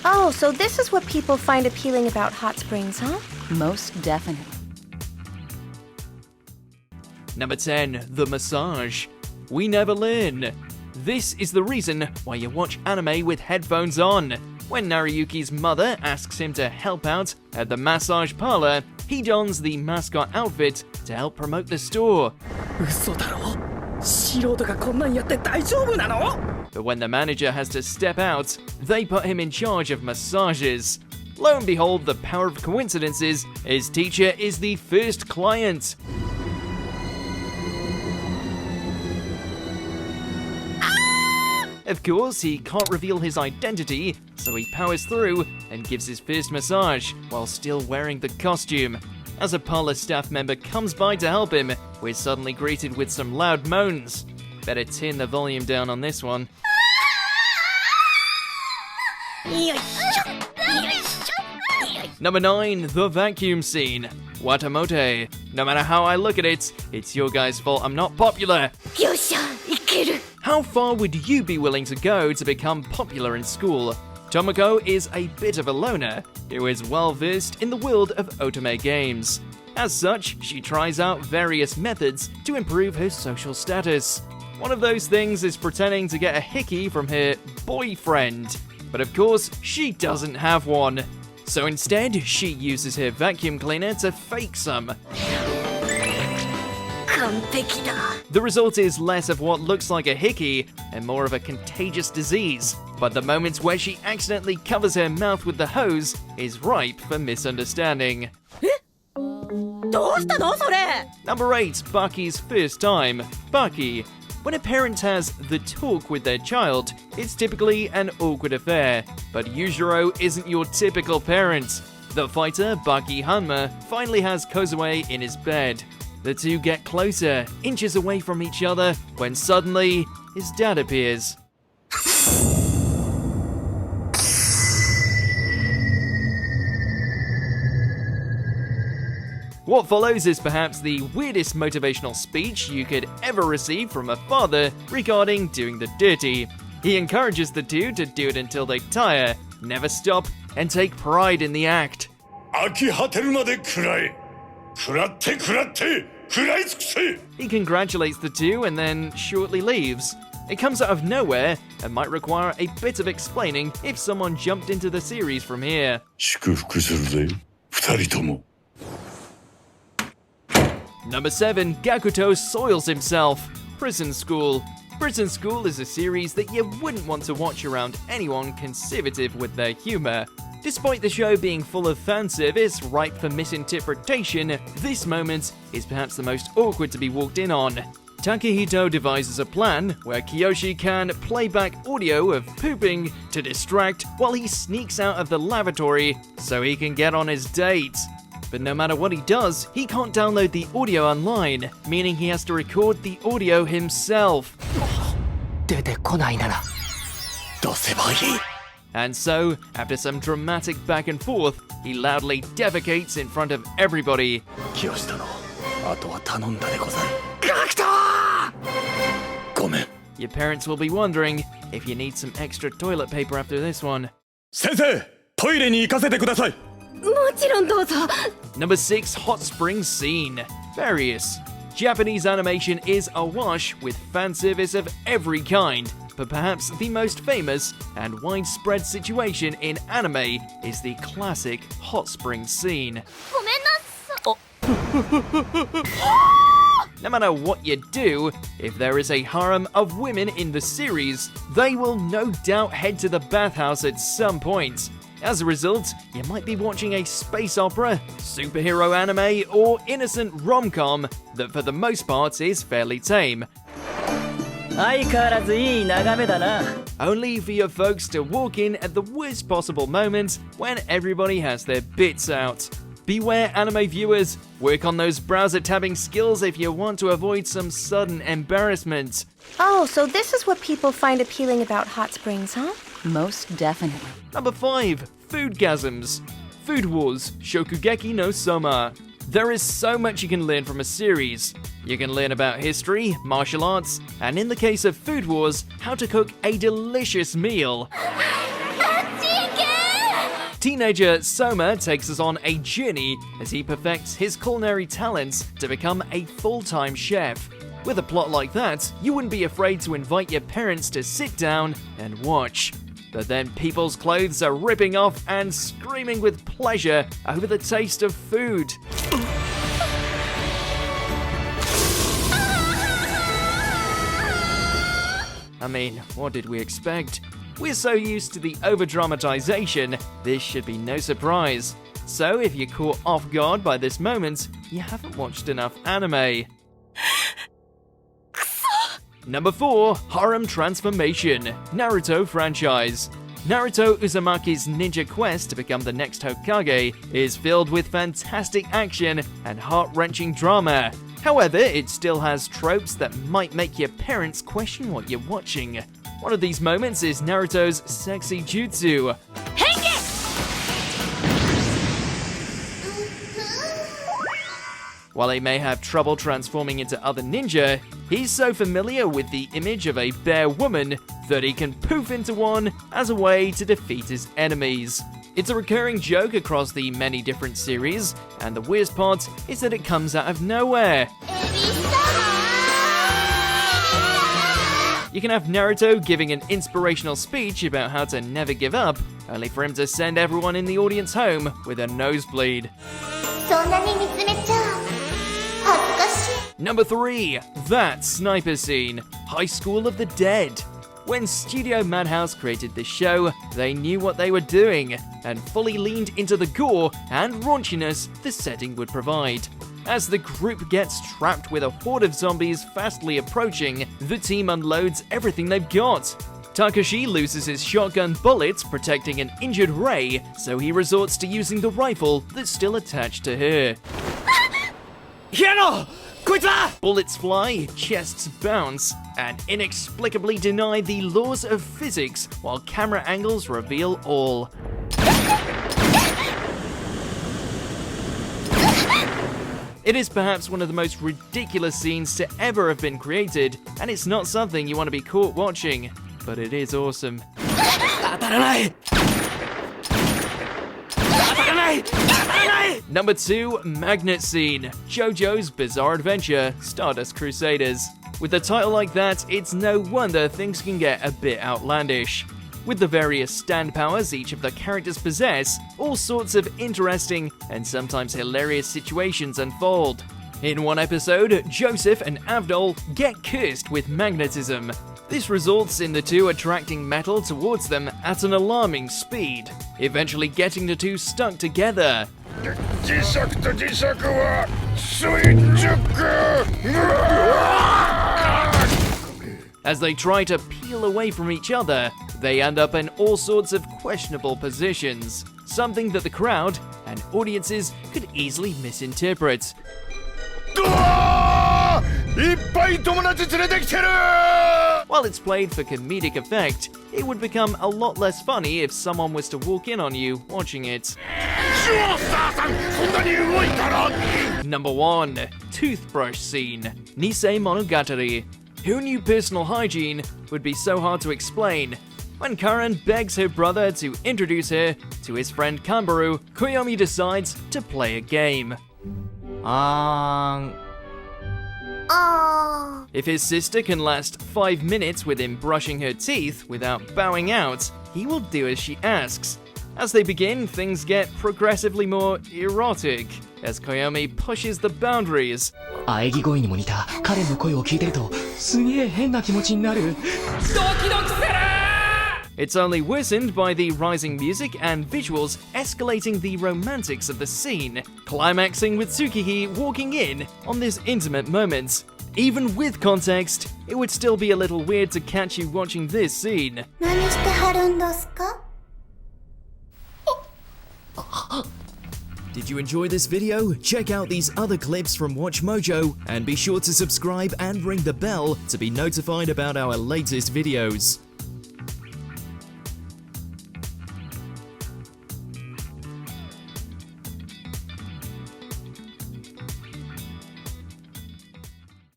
Oh, so this is what people find appealing about hot springs, huh? Most definitely. Number 10. The massage. We never learn. This is the reason why you watch anime with headphones on. When Naruyuki's mother asks him to help out at the massage parlor, he dons the mascot outfit to help promote the store. But when the manager has to step out, they put him in charge of massages. Lo and behold, the power of coincidences, his teacher is the first client. Of course, he can't reveal his identity, so he powers through and gives his first massage while still wearing the costume. As a parlor staff member comes by to help him, we're suddenly greeted with some loud moans. Better turn the volume down on this one. Number 9. The vacuum scene. Watamote. No matter how I look at it, it's your guys' fault I'm not popular. How far would you be willing to go to become popular in school? Tomoko is a bit of a loner, who is well versed in the world of otome games. As such, she tries out various methods to improve her social status. One of those things is pretending to get a hickey from her boyfriend. But of course, she doesn't have one. So instead, she uses her vacuum cleaner to fake some. The result is less of what looks like a hickey and more of a contagious disease, but the moments where she accidentally covers her mouth with the hose is ripe for misunderstanding. Number 8. Bucky's first time. Bucky. When a parent has the talk with their child, it's typically an awkward affair, but Yujiro isn't your typical parent. The fighter, Bucky Hanma, finally has Kozue in his bed. The two get closer, inches away from each other, when suddenly, his dad appears. What follows is perhaps the weirdest motivational speech you could ever receive from a father regarding doing the dirty. He encourages the two to do it until they tire, never stop, and take pride in the act. He congratulates the two and then shortly leaves. It comes out of nowhere and might require a bit of explaining if someone jumped into the series from here. Number 7. Gakuto soils himself. Prison School. Prison School is a series that you wouldn't want to watch around anyone conservative with their humor. Despite the show being full of fan service ripe for misinterpretation, this moment is perhaps the most awkward to be walked in on. Takehito devises a plan where Kiyoshi can play back audio of pooping to distract while he sneaks out of the lavatory so he can get on his date. But no matter what he does, he can't download the audio online, meaning he has to record the audio himself. And so, after some dramatic back and forth, he loudly defecates in front of everybody. Your parents will be wondering if you need some extra toilet paper after this one. Number 6. Hot spring scene. Various. Japanese animation is awash with fan service of every kind, but perhaps the most famous and widespread situation in anime is the classic hot spring scene. No matter what you do, if there is a harem of women in the series, they will no doubt head to the bathhouse at some point. As a result, you might be watching a space opera, superhero anime, or innocent rom-com that for the most part is fairly tame. Only for your folks to walk in at the worst possible moment when everybody has their bits out. Beware, anime viewers. Work on those browser tabbing skills if you want to avoid some sudden embarrassment. Oh, so this is what people find appealing about hot springs, huh? Most definitely. Number 5. Foodgasms. Food Wars, Shokugeki no Soma. There is so much you can learn from a series. You can learn about history, martial arts, and in the case of Food Wars, how to cook a delicious meal. Teenager Soma takes us on a journey as he perfects his culinary talents to become a full-time chef. With a plot like that, you wouldn't be afraid to invite your parents to sit down and watch. But then people's clothes are ripping off and screaming with pleasure over the taste of food. I mean, what did we expect? We're so used to the over-dramatization, this should be no surprise. So if you're caught off guard by this moment, you haven't watched enough anime. Number 4. Harem Transformation, Naruto franchise. Naruto Uzumaki's ninja quest to become the next Hokage is filled with fantastic action and heart-wrenching drama. However, it still has tropes that might make your parents question what you're watching. One of these moments is Naruto's sexy jutsu. While he may have trouble transforming into other ninja, he's so familiar with the image of a bear woman that he can poof into one as a way to defeat his enemies. It's a recurring joke across the many different series, and the weirdest part is that it comes out of nowhere. You can have Naruto giving an inspirational speech about how to never give up, only for him to send everyone in the audience home with a nosebleed. Number 3. That sniper scene, High School of the Dead. When Studio Madhouse created this show, they knew what they were doing, and fully leaned into the gore and raunchiness the setting would provide. As the group gets trapped with a horde of zombies fastly approaching, the team unloads everything they've got. Takashi loses his shotgun bullets protecting an injured Rei, so he resorts to using the rifle that's still attached to her. Bullets fly, chests bounce, and inexplicably deny the laws of physics while camera angles reveal all. It is perhaps one of the most ridiculous scenes to ever have been created, and it's not something you want to be caught watching, but it is awesome. Number 2. Magnet scene, JoJo's Bizarre Adventure, Stardust Crusaders. With a title like that, it's no wonder things can get a bit outlandish. With the various stand powers each of the characters possess, all sorts of interesting and sometimes hilarious situations unfold. In one episode, Joseph and Avdol get cursed with magnetism. This results in the two attracting metal towards them at an alarming speed, eventually getting the two stuck together. As they try to peel away from each other, they end up in all sorts of questionable positions, something that the crowd and audiences could easily misinterpret. While it's played for comedic effect, it would become a lot less funny if someone was to walk in on you watching it. Number 1. Toothbrush scene, Nisei Monogatari. Who knew personal hygiene would be so hard to explain? When Karen begs her brother to introduce her to his friend Kambaru, Koyomi decides to play a game. If his sister can last 5 minutes with him brushing her teeth without bowing out, he will do as she asks. As they begin, things get progressively more erotic, as Koyomi pushes the boundaries. It's only worsened by the rising music and visuals escalating the romantics of the scene, climaxing with Tsukihi walking in on this intimate moment. Even with context, it would still be a little weird to catch you watching this scene. Did you enjoy this video? Check out these other clips from WatchMojo and be sure to subscribe and ring the bell to be notified about our latest videos.